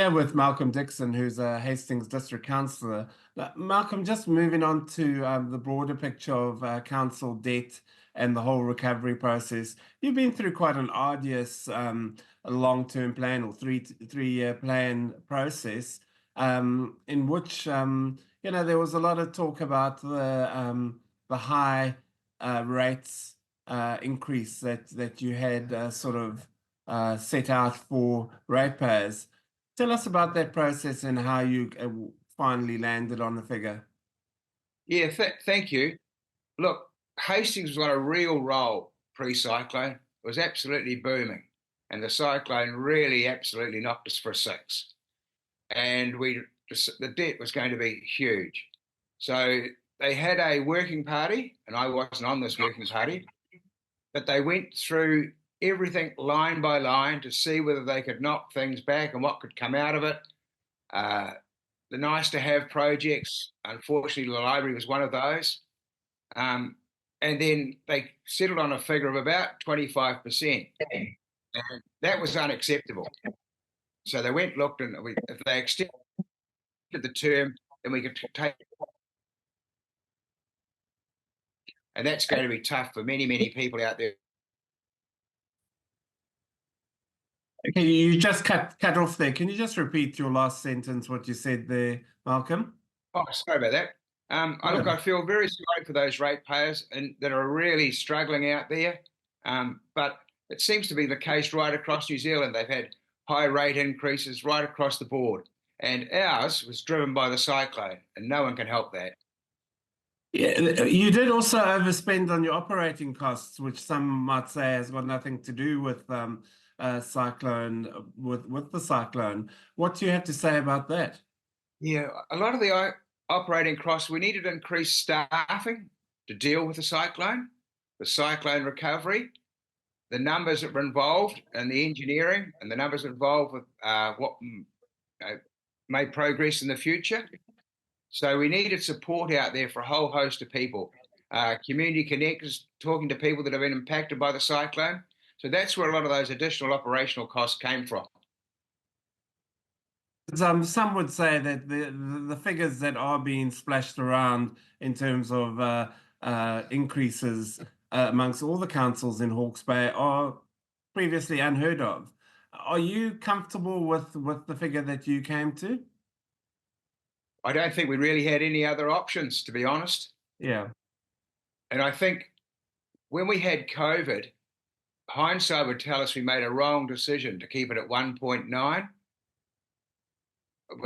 here with Malcolm Dixon, who's a Hastings District Councillor. Malcolm, just moving on to the broader picture of council debt and the whole recovery process. You've been through quite an arduous long-term plan or three-year plan process, in which there was a lot of talk about the high rates increase that you had set out for ratepayers. Tell us about that process and how you finally landed on the figure. Yeah, thank you. Look, Hastings was on a real roll pre-cyclone. It was absolutely booming. And the cyclone really absolutely knocked us for a six. And the debt was going to be huge. So they had a working party, and I wasn't on this working party, but they went through everything line by line to see whether they could knock things back and what could come out of it. The nice to have projects, unfortunately, the library was one of those. And then they settled on a figure of about 25%. And that was unacceptable. So they went, looked, and if they extended the term, then we could take. And that's going to be tough for many, many people out there. Okay, you just cut off there. Can you just repeat your last sentence, what you said there, Malcolm? Oh, sorry about that. I feel very sorry for those ratepayers and that are really struggling out there. But it seems to be the case right across New Zealand. They've had high rate increases right across the board. And ours was driven by the cyclone, and no one can help that. Yeah, you did also overspend on your operating costs, which some might say has got nothing to do with cyclone, with the cyclone. What do you have to say about that? Yeah, a lot of the operating costs, we needed to increase staffing to deal with the cyclone recovery, the numbers that were involved and the engineering and the numbers involved with what made progress in the future. So we needed support out there for a whole host of people, community connectors, talking to people that have been impacted by the cyclone. So that's where a lot of those additional operational costs came from. Some would say that the figures that are being splashed around in terms of increases amongst all the councils in Hawke's Bay are previously unheard of. Are you comfortable with the figure that you came to? I don't think we really had any other options, to be honest. Yeah. And I think when we had COVID, hindsight would tell us we made a wrong decision to keep it at 1.9.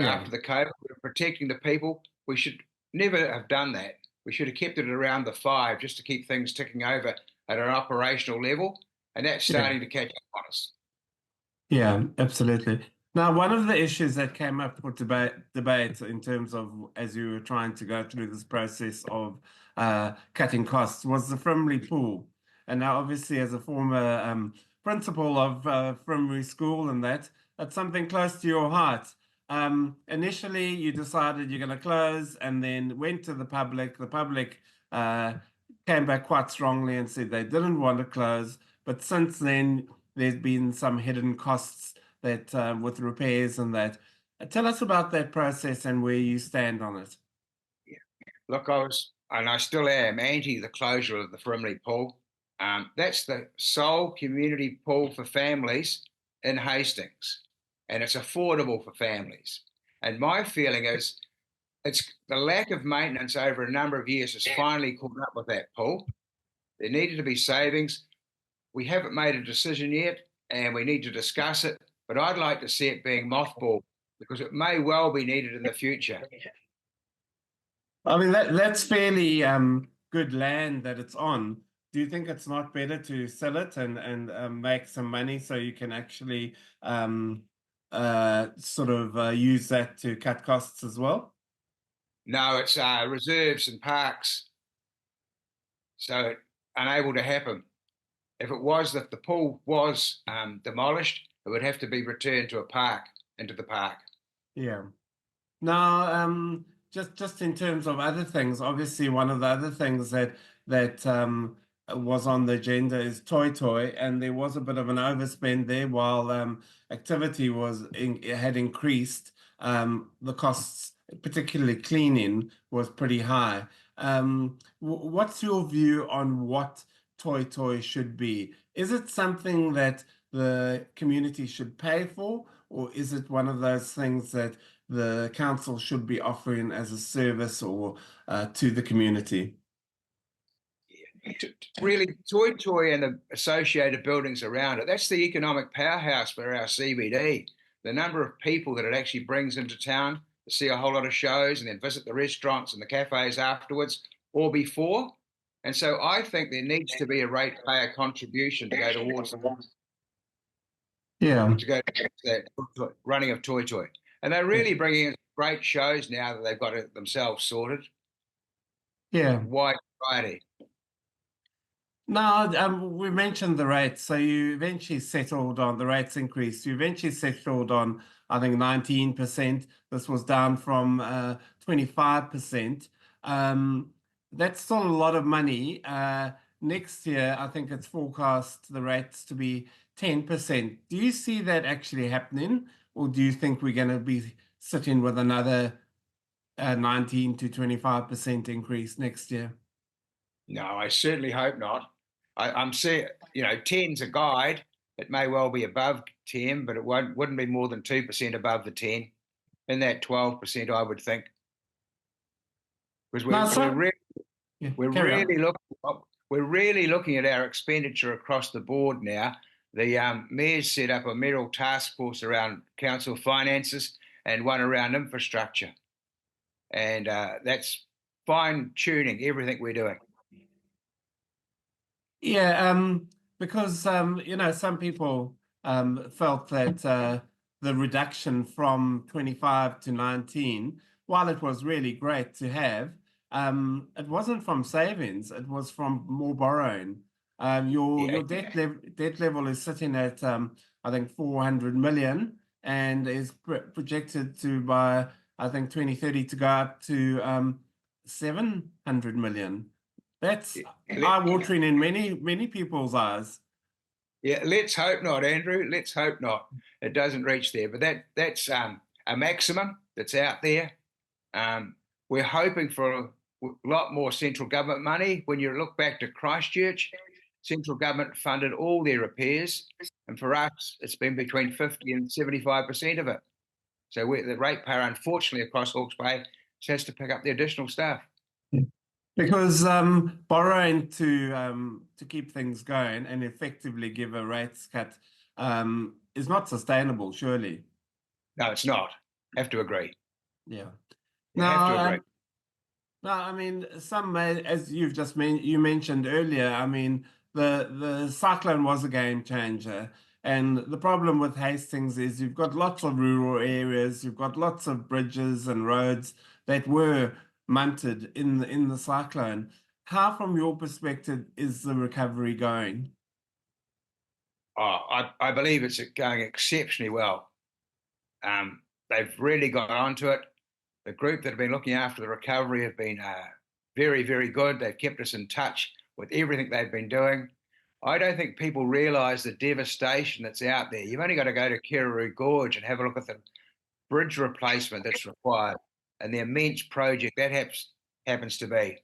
Yeah. After the COVID, we were protecting the people. We should never have done that. We should have kept it around the 5 just to keep things ticking over at an operational level. And that's starting to catch up on us. Yeah, absolutely. Now, one of the issues that came up for debate in terms of as you were trying to go through this process of cutting costs was the Frimley pool. And now, obviously, as a former principal of Frimley School and that's something close to your heart. Initially, you decided you're going to close and then went to the public. The public came back quite strongly and said they didn't want to close. But since then, there's been some hidden costs that with repairs and that. Tell us about that process and where you stand on it. Yeah. Look, I still am anti the closure of the Frimley pool. That's the sole community pool for families in Hastings, and it's affordable for families. And my feeling is it's the lack of maintenance over a number of years has finally caught up with that pool. There needed to be savings. We haven't made a decision yet, and we need to discuss it, but I'd like to see it being mothballed because it may well be needed in the future. I mean, that's fairly good land that it's on. Do you think it's not better to sell it and make some money so you can actually use that to cut costs as well? No, it's reserves and parks, so unable to happen. If it was that the pool was demolished, it would have to be returned to a park, into the park. Yeah. Now, just in terms of other things, obviously one of the other things that was on the agenda is Toy, and there was a bit of an overspend there while activity had increased. The costs, particularly cleaning, was pretty high. What's your view on what Toy should be? Is it something that the community should pay for, or is it one of those things that the council should be offering as a service or to the community? Really, Toy and the associated buildings around it, that's the economic powerhouse for our CBD. The number of people that it actually brings into town to see a whole lot of shows and then visit the restaurants and the cafes afterwards or before. And so I think there needs to be a ratepayer contribution to go towards Yeah. the running of Toy. And they're really bringing in great shows now that they've got it themselves sorted. Yeah. Wide variety. No, we mentioned the rates. So you eventually settled on the rates increase. You eventually settled on, I think, 19%. This was down from 25%. That's still a lot of money. Next year, I think it's forecast the rates to be 10%. Do you see that actually happening, or do you think we're going to be sitting with another 19 to 25% increase next year? No, I certainly hope not. I'm saying, 10's a guide. It may well be above 10, but it wouldn't be more than 2% above the 10. In that 12%, I would think. Because we're really looking at our expenditure across the board now. The mayor's set up a mayoral task force around council finances and one around infrastructure, and that's fine tuning everything we're doing. Yeah, because some people felt that the reduction from 25 to 19, while it was really great to have, it wasn't from savings, it was from more borrowing. Your debt level is sitting at I think 400 million and is projected to by I think 2030 to go up to 700 million. That's eye-watering in many people's eyes. Yeah, let's hope not, Andrew. Let's hope not. It doesn't reach there, but that's a maximum that's out there. We're hoping for a lot more central government money. When you look back to Christchurch, central government funded all their repairs, and for us, it's been between 50 and 75% of it. So the ratepayer, unfortunately, across Hawke's Bay, has to pick up the additional stuff. Because borrowing to keep things going and effectively give a rates cut is not sustainable, surely. No, it's not. Have to agree. Yeah. Have to agree. No, I mean, as you've just you mentioned earlier, I mean, the cyclone was a game changer. And the problem with Hastings is you've got lots of rural areas, you've got lots of bridges and roads that were munted in the cyclone. How, from your perspective, is the recovery going? I believe it's going exceptionally well. They've really got onto it. The group that have been looking after the recovery have been very, very good. They've kept us in touch with everything they've been doing. I don't think people realise the devastation that's out there. You've only got to go to Kirraroo Gorge and have a look at the bridge replacement that's required and the immense project that happens to be.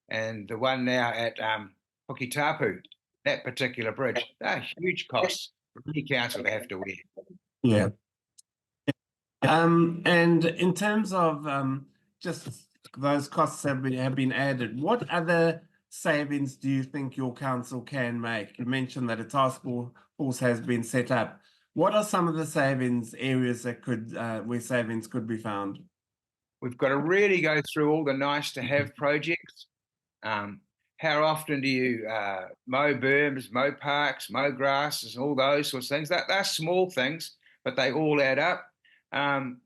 And the one now at Hukitapu, that particular bridge, they're huge costs for any council to have to wear. Yeah. And in terms of just those costs have been added, what other savings do you think your council can make? You mentioned that a task force has been set up. What are some of the savings areas that where savings could be found? We've got to really go through all the nice to have projects. How often do you mow berms, mow parks, mow grasses, and all those sorts of things? They're small things, but they all add up.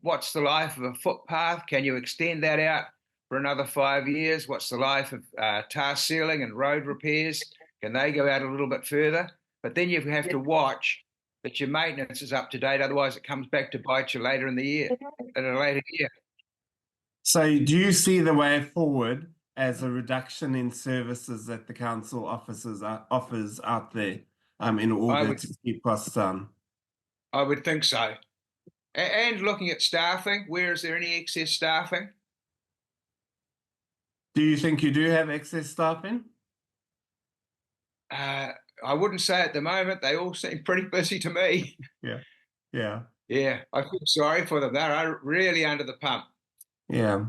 What's the life of a footpath? Can you extend that out for another 5 years? What's the life of tar sealing and road repairs? Can they go out a little bit further? But then you have to watch that your maintenance is up to date. Otherwise, it comes back to bite you later in the year, in a later year. So do you see the way forward as a reduction in services that the council offers out there in order to keep costs down? I would think so. And looking at staffing, where is there any excess staffing? Do you think you do have excess staffing? I wouldn't say at the moment. They all seem pretty busy to me. Yeah. Yeah. Yeah, I feel sorry for them. They're really under the pump. Yeah.